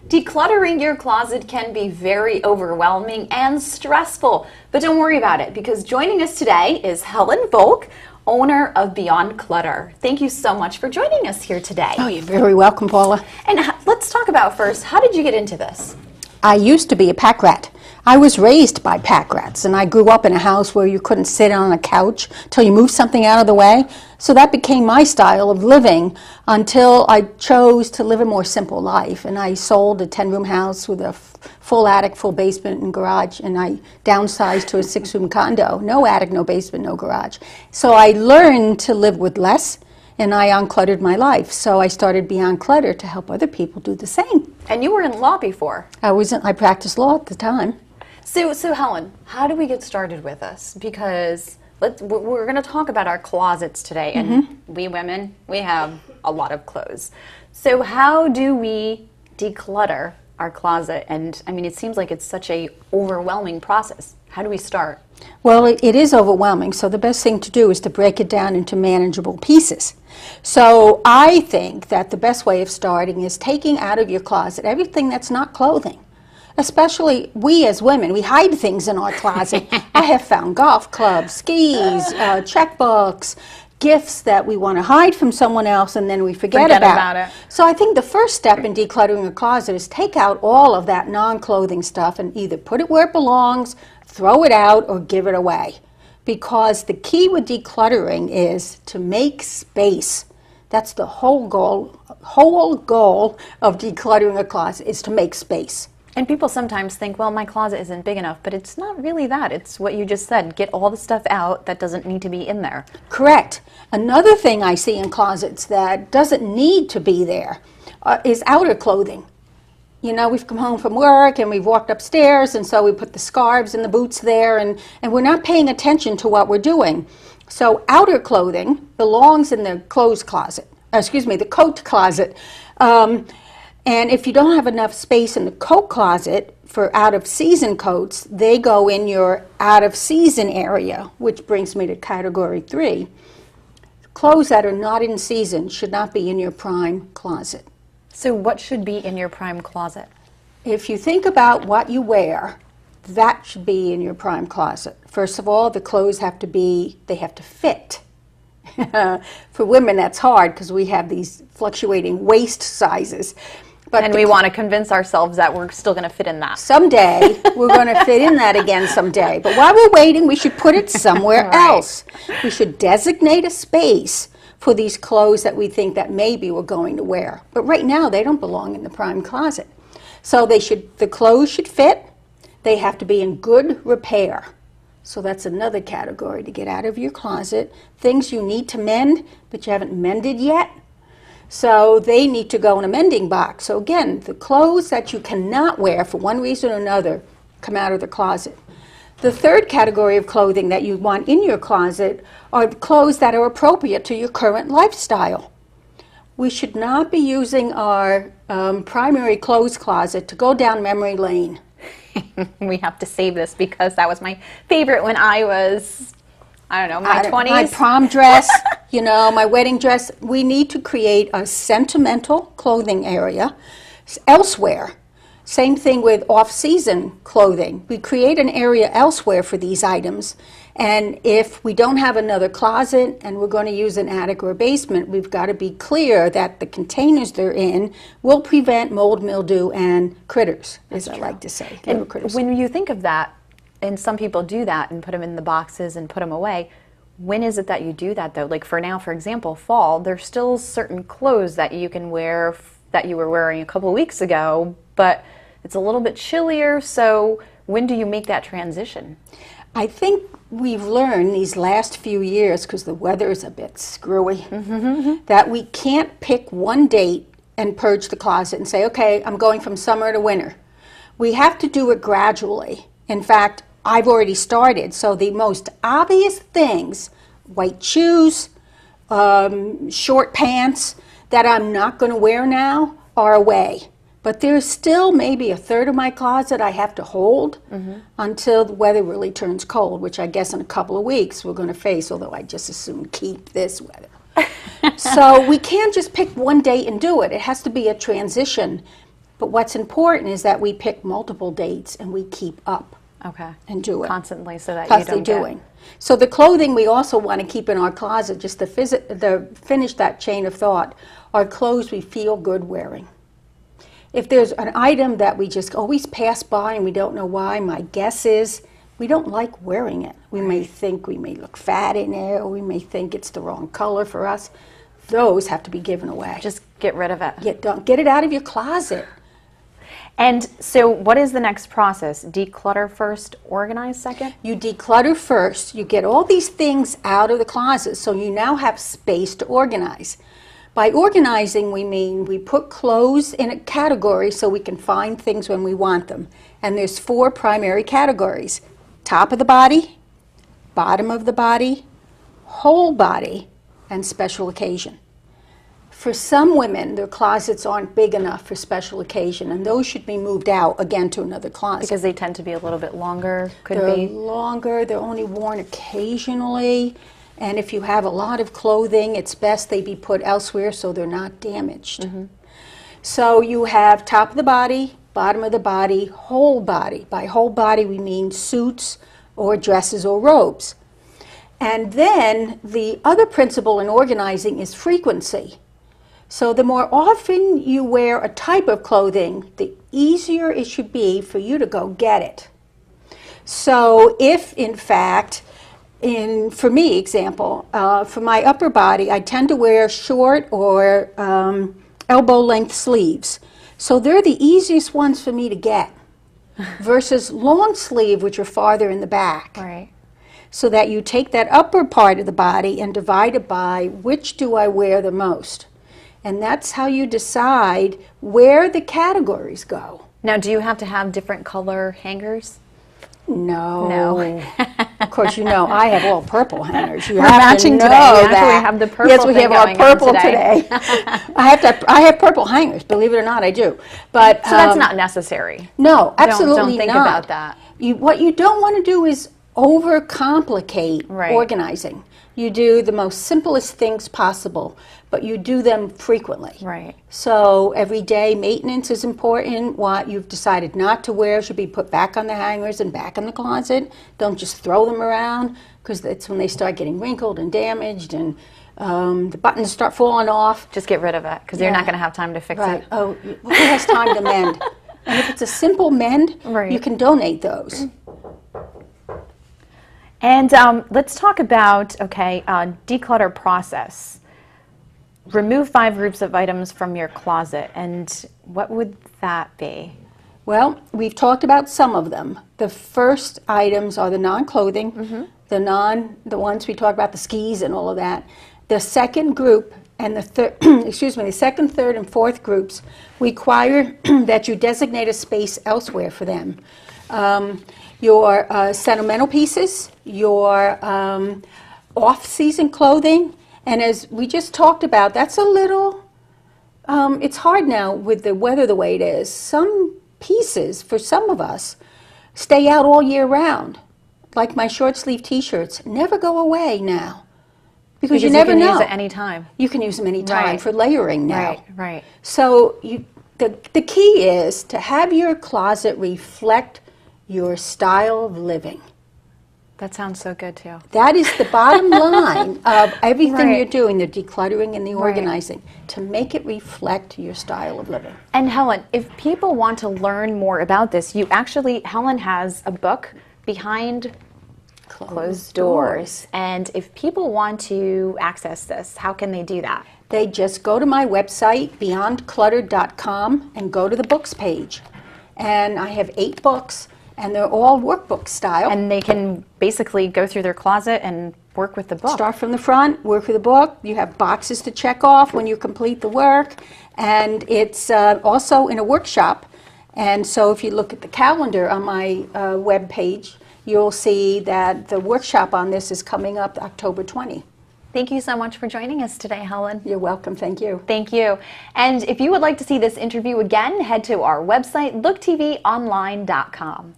Decluttering your closet can be very overwhelming and stressful, but don't worry about it because joining us today is Helen Volk, owner of Beyond Clutter. Thank you so much for joining us here today. Oh, you're very welcome, Paula. And let's talk about first, how did you get into this? I used to be a pack rat. I was raised by pack rats, and I grew up in a house where you couldn't sit on a couch till you moved something out of the way. So that became my style of living until I chose to live a more simple life. And I sold a 10-room house with a full attic, full basement, and garage, and I downsized to a 6-room condo. No attic, no basement, no garage. So I learned to live with less, and I uncluttered my life. So I started Beyond Clutter to help other people do the same. And you were in law before. I practiced law at the time. So Helen, how do we get started with this? Because we're going to talk about our closets today, and we women, we have a lot of clothes. So how do we declutter our closet? And I mean, it seems like it's such a overwhelming process. How do we start? Well, it is overwhelming, so the best thing to do is to break it down into manageable pieces. So I think that the best way of starting is taking out of your closet everything that's not clothing. Especially we as women, we hide things in our closet. I have found golf clubs, skis, checkbooks, gifts that we want to hide from someone else and then we forget about it. So I think the first step in decluttering a closet is take out all of that non-clothing stuff and either put it where it belongs, throw it out, or give it away. Because the key with decluttering is to make space. That's the whole goal of decluttering a closet, is to make space. And people sometimes think, well, my closet isn't big enough, but it's not really that. It's what you just said. Get all the stuff out that doesn't need to be in there. Correct. Another thing I see in closets that doesn't need to be there is outer clothing. You know, we've come home from work and we've walked upstairs, and so we put the scarves and the boots there, and we're not paying attention to what we're doing. So outer clothing belongs in the clothes closet, the coat closet. And if you don't have enough space in the coat closet for out-of-season coats, they go in your out-of-season area, which brings me to category 3. Clothes that are not in season should not be in your prime closet. So what should be in your prime closet? If you think about what you wear, that should be in your prime closet. First of all, the clothes have to fit. For women, that's hard because we have these fluctuating waist sizes. And we want to convince ourselves that we're still going to fit in that. Someday, we're going to fit in that again someday. But while we're waiting, we should put it somewhere else. We should designate a space for these clothes that we think that maybe we're going to wear. But right now, they don't belong in the prime closet. So the clothes should fit. They have to be in good repair. So that's another category to get out of your closet. Things you need to mend, but you haven't mended yet. So they need to go in a mending box. So again, the clothes that you cannot wear for one reason or another come out of the closet. The third category of clothing that you want in your closet are the clothes that are appropriate to your current lifestyle. We should not be using our primary clothes closet to go down memory lane. We have to save this because that was my favorite when I was, I don't know, my 20s. My prom dress, you know, my wedding dress. We need to create a sentimental clothing area elsewhere. Same thing with off-season clothing. We create an area elsewhere for these items. And if we don't have another closet and we're going to use an attic or a basement, we've got to be clear that the containers they're in will prevent mold, mildew, and critters, as I like to say. And when you think of that, and some people do that and put them in the boxes and put them away, when is it that you do that though? Like for now, for example, fall, there's still certain clothes that you can wear that you were wearing a couple of weeks ago, but it's a little bit chillier, so when do you make that transition? I think we've learned these last few years, because the weather is a bit screwy, that we can't pick one date and purge the closet and say, okay, I'm going from summer to winter. We have to do it gradually. In fact, I've already started, so the most obvious things, white shoes, short pants, that I'm not going to wear now are away. But there's still maybe a third of my closet I have to hold until the weather really turns cold, which I guess in a couple of weeks we're going to face, although I just as soon keep this weather. So we can't just pick one date and do it. It has to be a transition. But what's important is that we pick multiple dates and we keep up Okay. and do it. Constantly, so that you Constantly don't doing. So the clothing we also want to keep in our closet, just to finish that chain of thought, are clothes we feel good wearing. If there's an item that we just always pass by and we don't know why, my guess is we don't like wearing it. We may think we may look fat in it, or we may think it's the wrong color for us. Those have to be given away. Just get rid of it. Get it out of your closet. And so what is the next process? Declutter first, organize second? You declutter first. You get all these things out of the closet, so you now have space to organize. By organizing, we mean we put clothes in a category so we can find things when we want them. And there's 4 primary categories: top of the body, bottom of the body, whole body, and special occasion. For some women, their closets aren't big enough for special occasion, and those should be moved out again to another closet. Because they tend to be a little bit longer, They're longer, they're only worn occasionally, and if you have a lot of clothing, it's best they be put elsewhere so they're not damaged. So you have top of the body, bottom of the body, whole body. By whole body, we mean suits or dresses or robes. And then the other principle in organizing is frequency. So the more often you wear a type of clothing, the easier it should be for you to go get it. So if, in fact, for me, example, for my upper body, I tend to wear short or elbow-length sleeves. So they're the easiest ones for me to get versus long sleeve, which are farther in the back. Right. So that you take that upper part of the body and divide it by which do I wear the most. And that's how you decide where the categories go. Now, do you have to have different color hangers? No. No. Of course, you know, I have all purple hangers. You We're have matching to know today. We that. actually have the purple Yes, we thing have our going on purple today. I have purple hangers, believe it or not, I do. But So that's not necessary. No, absolutely don't think not. about that. What you don't want to do is overcomplicate Right. organizing. You do the most simplest things possible, but you do them frequently. Right. So every day maintenance is important. What you've decided not to wear should be put back on the hangers and back in the closet. Don't just throw them around, because that's when they start getting wrinkled and damaged and the buttons start falling off. Just get rid of it, because you're not going to have time to fix Right. it. Oh, who has time to mend? And if it's a simple mend, Right. you can donate those. And let's talk about, declutter process. Remove 5 groups of items from your closet, and what would that be? Well, we've talked about some of them. The first items are the non-clothing, the ones we talked about, the skis and all of that. The second group and the third, the second, third, and fourth groups require that you designate a space elsewhere for them. Your sentimental pieces, your off-season clothing, and as we just talked about, that's a little, it's hard now with the weather the way it is. Some pieces, for some of us, stay out all year round. Like my short sleeve t-shirts, never go away now. Because you never know. You can use it any time. You can use them any time Right. for layering now. Right, right. So the key is to have your closet reflect your style of living. That sounds so good, too. That is the bottom line of everything Right. you're doing, the decluttering and the Right. organizing, to make it reflect your style of living. And Helen, if people want to learn more about this, Helen has a book, Behind Closed Doors. And if people want to access this, how can they do that? They just go to my website, beyondclutter.com, and go to the books page. And I have 8 books, and they're all workbook style. And they can basically go through their closet and work with the book. Start from the front, work with the book. You have boxes to check off when you complete the work. And it's also in a workshop. And so if you look at the calendar on my web page, you'll see that the workshop on this is coming up October 20. Thank you so much for joining us today, Helen. You're welcome. Thank you. Thank you. And if you would like to see this interview again, head to our website, looktvonline.com.